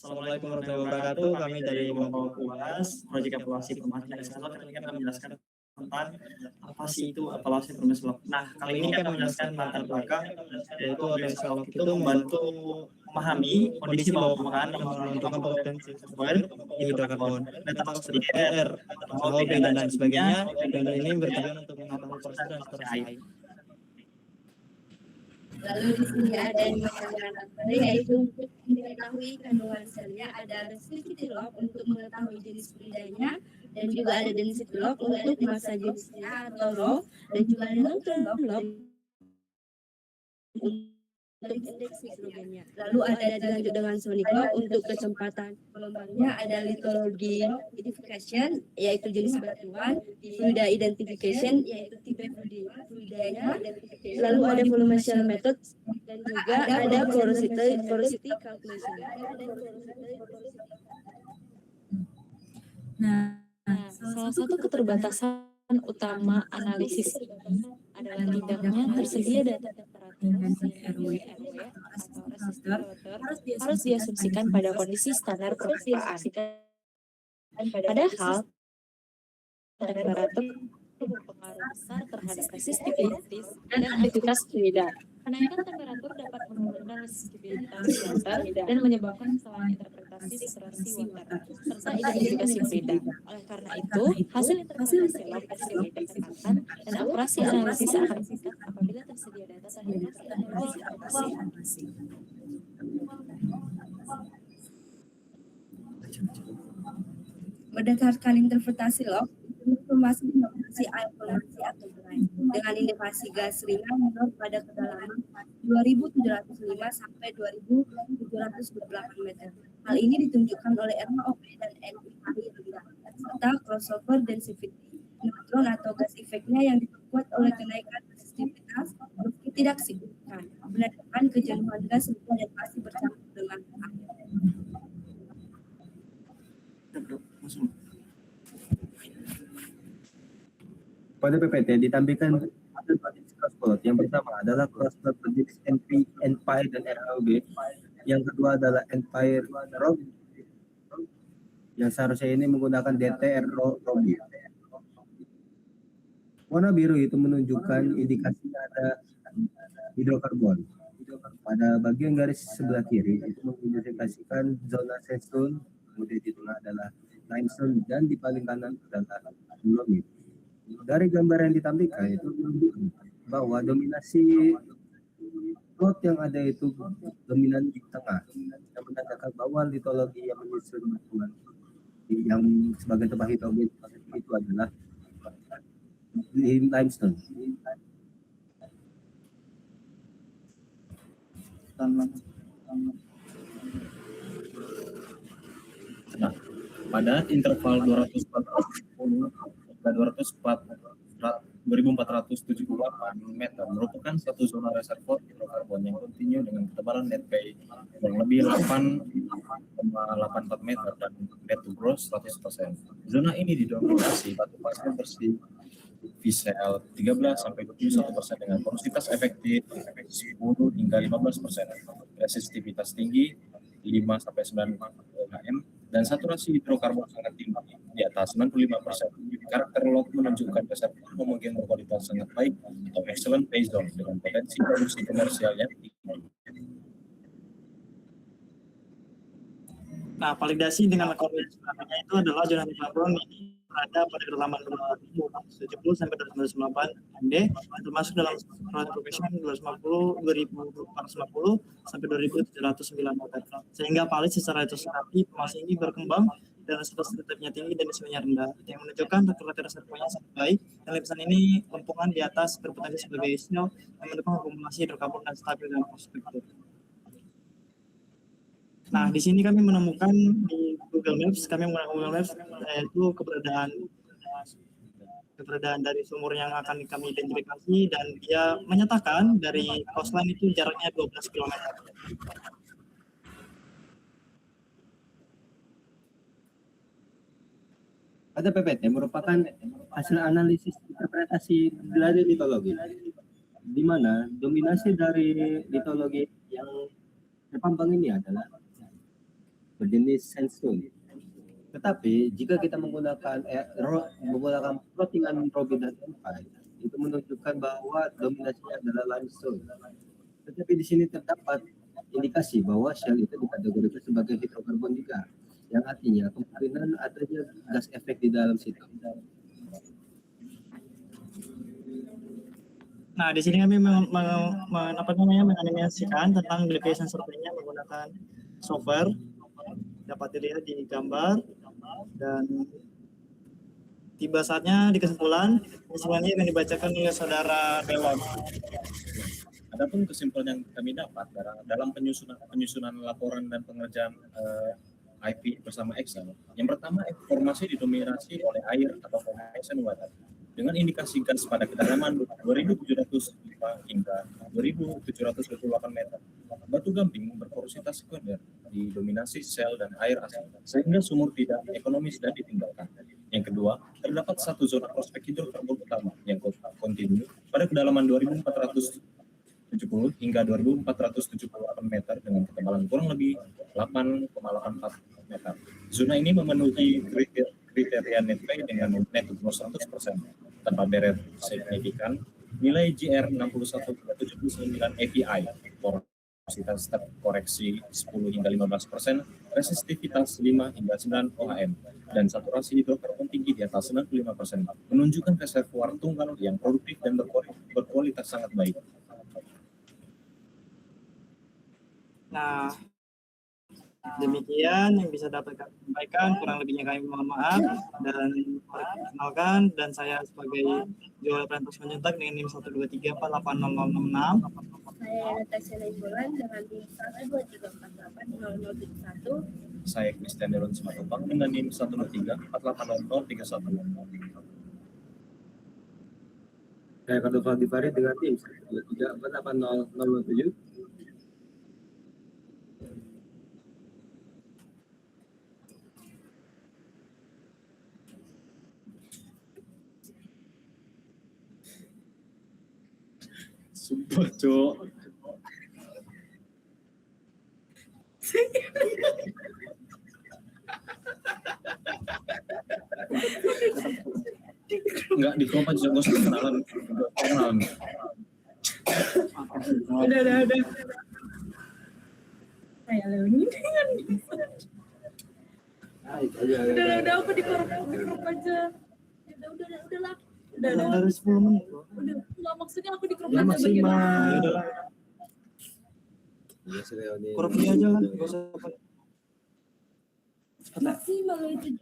Assalamualaikum warahmatullahi wabarakatuh. Kami dari kelompok UAS, Proyek Evaluasi Perumahan dan Desa Lokal, kami akan menjelaskan tentang apa sih itu evaluasi perumahan lokal. Nah, kali ini kami menjelaskan latar belakang, yaitu organisasi lokal itu membantu memahami kondisi bawah permukaan yang menentukan potensi sumber hidrokarbon, data sedikit air, HOB dan lain sebagainya. Dan ini bertujuan untuk mengetahui proses dan situasi air. Lalu di sini ada yang mengatakan yaitu untuk mengetahui kandungan selnya, ada resistivity log untuk mengetahui jenis fluidanya, dan juga ada density log untuk massa jenisnya atau rho, dan juga ada neutron log untuk indeks mikrogennya. Lalu ada dilanjut dengan sonic log untuk kecepatan gelombangnya, ada lithology identification yaitu jenis batuan, fluida identification yaitu tipe fluidanya, lalu ada volumetric method, dan juga ada porosity calculation. Nah, salah satu keterbatasan utama analisis ini adalah tidaknya tersedia data temperatur RW atau resistor harus diasumsikan pada kondisi standar permukaan. Padahal temperatur berpengaruh besar terhadap resistivitas dan aktivitas fluida. Kenaikan temperatur dapat menurunkan resistivitas water dan menyebabkan kesalahan interpretasi saturasi water serta identifikasi fluida. Oleh karena itu, hasil interpretasi log kecepatan dan operasi analisis akan meningkat apabila tersedia data terhadap teknologi evaluasi. Berdasarkan interpretasi log, informasi air polusi atau berai dengan indikasi gas ringan menurut pada kedalaman 2.705 sampai 2.728 meter. Hal ini ditunjukkan oleh RHOP dan NII serta crossover density neutron atau gas efeknya yang diperkuat oleh kenaikan resistivitas meski tidak signifikan, menandakan kejenuhan gas rendah dan pasti bercampur dengan air. Pada PPT ditampilkan crossplot. Yang pertama adalah crossplot berjenis Empire dan RHOB. Yang kedua adalah Empire Rob. Yang seharusnya ini menggunakan DTR Robi. Warna biru itu menunjukkan indikasi ada hidrokarbon. Pada bagian garis sebelah kiri itu mengindikasikan zona sandstone, kemudian di tengah adalah limestone dan di paling kanan adalah dolomit. Dari gambar yang ditampilkan itu menunjukkan bahwa dominasi plot yang ada itu dominan di tengah, yang menandakan bahwa litologi yang menyusun batuan yang sebagai tempat hidrogen itu adalah limestone. Nah, pada interval 2478 meter merupakan satu zona reservoir hidrokarbon yang kontinu dengan ketebalan net pay kurang lebih 8,84 meter dan net to gross 100%. Zona ini didominasi batu pasir bersih VCL 13-21% dengan porositas efektif 10 hingga 15%, resistivitas tinggi 5-9 km dan saturasi hidrokarbon sangat tinggi di atas 95%. Karakter log menunjukkan reservoir homogene berkualitas sangat baik atau excellent phase zone dengan potensi produksi komersial yang tinggi. Nah, validasi dengan koordinasi selanjutnya itu adalah zona hidrokarbon ini ada pada kedalaman 270 sampai 298 MD, termasuk dalam Road Profession 250 sampai 2.709 meter. Sehingga valid secara isostatik masih ini berkembang dan resistitivitasnya tinggi dan emisinya rendah, yang menunjukkan rata-rata reservoirnya sangat baik. Dan lapisan ini lempungan di atas berpotensi sebagai snow yang mendukung akumulasi hidrokarbon dan stabil dalam perspektif. Nah, di sini kami menemukan di Google Maps, kami menggunakan Google Maps yaitu keberadaan dari sumur yang akan kami identifikasi, dan dia menyatakan dari coastline itu jaraknya 12 km. Pada PPT merupakan hasil analisis interpretasi dari litologi, di mana dominasi dari litologi yang terpampang ini adalah berjenis sandstone. Tetapi jika kita menggunakan plottingan Robin dan M5, itu menunjukkan bahwa dominasinya adalah limestone. Tetapi di sini terdapat indikasi bahwa shell itu dikategorikan sebagai hidrokarbon juga, yang artinya kemungkinan adanya gas efek di dalam situ. Nah, di sini kami menganimasikan tentang deviation survey-nya menggunakan software. Dapat dilihat di gambar, dan tiba saatnya di kesimpulan yang dibacakan oleh saudara Dewan. Adapun kesimpulan yang kami dapat dalam penyusunan laporan dan pengerjaan IP bersama Excel. Yang pertama, informasi didominasi oleh air atau formation water dengan indikasi gas pada kedalaman 2.705 hingga 2.728 meter. Batu gamping berporositas sekunder didominasi sel dan air asam, sehingga sumur tidak ekonomis dan ditinggalkan. Yang kedua, terdapat satu zona prospek hidrokarbon utama yang kontinu pada kedalaman 2.470 hingga 2.478 meter dengan ketebalan kurang lebih 8,84 meter. Zona ini memenuhi kriteria netpay dengan net gross 100% tanpa deret signifikan, nilai GR 61,79 API, porositas terkoreksi 10 hingga 15%, resistivitas 5 hingga 9 OHM, dan saturasi hidrokarbon tinggi di atas 95%, menunjukkan reservoir tunggal yang produktif dan berkualitas sangat baik. Nah, demikian yang bisa dapat kami sampaikan, kurang lebihnya kami mohon maaf, dan perkenalkan, dan saya sebagai juara Prentos Menyentak dengan NIM 123480066. Saya Natasha Nainggolan dengan NIM 123480071. Saya Christian Delon Simatupang dengan NIM 123480031. Saya Kardoval Divari dengan NIM 123480007. Sumpah, Cok. Enggak di kompas juga, gue kenalan. Udah. Kayak Leoni kan. Udah aku di grup aja. Udahlah. Udah. Dari 10 menit. Udah, nggak maksudnya aku di grup Ya aja maksimal. bagaimana? Kurang aja lah, nggak usah. Maksimal itu.